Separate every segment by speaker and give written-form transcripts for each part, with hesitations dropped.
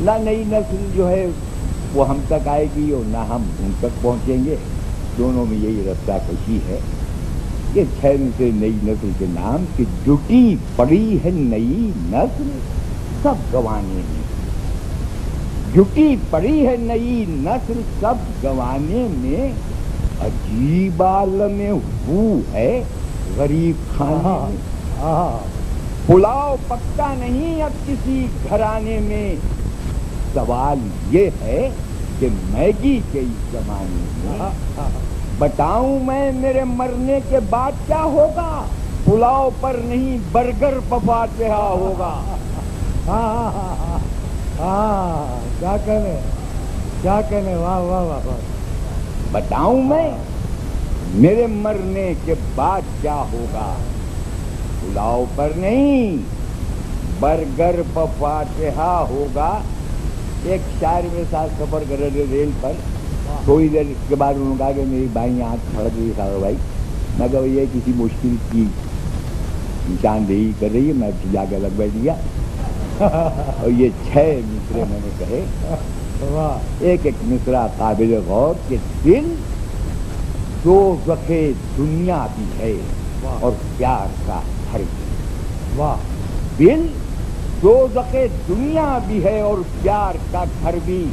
Speaker 1: نہ نئی نسل جو ہے وہ ہم تک آئے گی اور نہ ہم ان تک پہنچیں گے. دونوں میں یہی رفتہ کشی ہے. یہ 6 سے نئی نسل کے نام کہ جٹی پڑی ہے نئی نسل سب گوانے میں. جٹی پڑی ہے نئی نسل سب گوانے میں. عجیب عالم ہو ہے غریب کھانے میں. پلاؤ پکتا نہیں اب کسی گھرانے میں. سوال یہ ہے کہ میگی کے اس زمانے میں بتاؤں میں میرے مرنے کے بعد کیا ہوگا. پلاؤ پر نہیں برگر فاتحہ ہوگا.
Speaker 2: کیا کہنے واہ واہ واہ.
Speaker 1: بتاؤں میں میرے مرنے کے بعد کیا ہوگا. پلاؤ پر نہیں برگر فاتحہ ہوگا. ایک شاعر میرے ساتھ سفر کر رہے تھے ریل پر. تھوڑی دیر کے بعد انہوں نے کہا کہ میری بائیں آنکھ پھڑک رہی ساگر بھائی. میں کہا یہ کسی مشکل کی نشاندہی کر رہی ہے. میں جا کے لگ بیٹھ گیا اور یہ 6 مصرے میں نے کہے. ایک ایک مصرع قابل غور کہ دل دوزخ دنیا بھی ہے اور پیار کا گھر بھی. دل دوزخ دنیا بھی ہے اور پیار کا گھر بھی.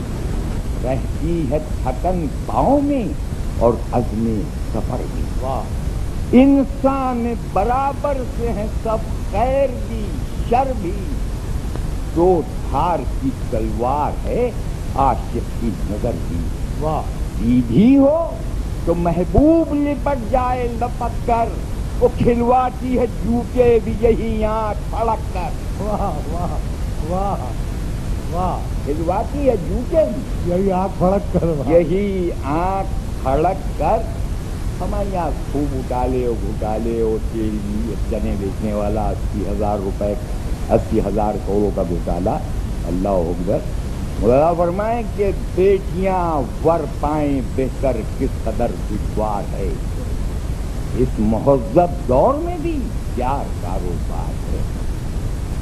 Speaker 1: رہتی ہے تھکن پاؤں میں اور عزم سفر بھی. انسان برابر سے ہیں سب خیر بھی شر بھی. دو دھار کی تلوار ہے عاشق کی نظر بھی. سیدھی ہو تو محبوب لپٹ جائے لپک کر. وہ کھلواتی ہے جوتے بھی یہی آنکھ پھڑک کر. کھلواتی ہے جوتے بھی
Speaker 2: یہی آنکھ پھڑک کر.
Speaker 1: یہی آنکھ پھڑک کر. ہمارے یہاں خوب گھٹالے اور تیل بھی. چنے بیچنے والا 80,000 روپے 80,000 کروڑوں کا گھٹالا. اللہ اکبر. مولانا فرمائیں کہ بیٹیاں ور پائیں بہتر کس قدر دشوار ہے. اس مہذب دور میں بھی پیار کاروبار ہے.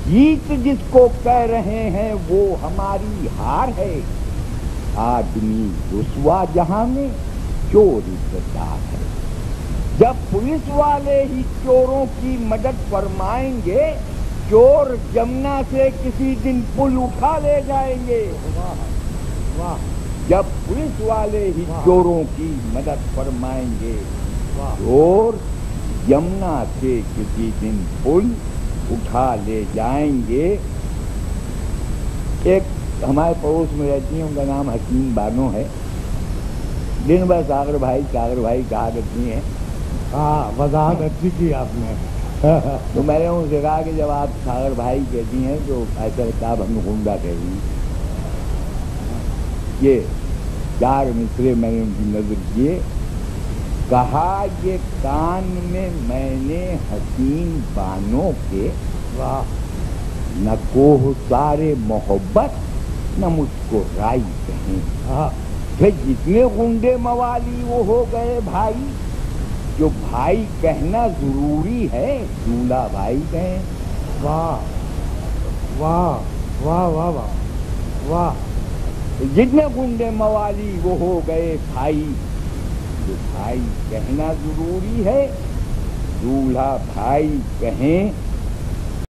Speaker 1: جیت جس کو کہہ رہے ہیں وہ ہماری ہار ہے. آدمی رسوا جہاں میں چور عزتدار ہے. جب پولیس والے ہی چوروں کی مدد فرمائیں گے چور جمنا سے کسی دن پل اٹھا لے جائیں گے. جب پولیس والے ہی چوروں کی مدد فرمائیں گے چور جمنا سے کسی دن پل اٹھا لے جائیں گے. ایک ہمارے پڑوس میں رہتی ہیں ان کا نام حکیم بانو ہے. دن بھر ساگر بھائی کہا کرتی ہیں.
Speaker 2: وضاحت اچھی کی آپ نے.
Speaker 1: تو میں نے ان سے کہا کہ جب آپ ساگر بھائی کہتی ہیں تو ایسا لگتا ہے ہم گنڈا کہہ رہی ہیں. یہ 4 مصرے میں نے ان کی نظر کیے. کہا یہ کان میں نے حسین بانوں کے نہ کوہ سارے محبت نہ مجھ کو رائی کہیں. کہ جتنے غنڈے موالی وہ ہو گئے بھائی. جو بھائی کہنا ضروری ہے دولہا بھائی کہیں. جتنے غنڈے موالی وہ ہو گئے بھائی. جو بھائی کہنا ضروری ہے دولہا بھائی کہیں.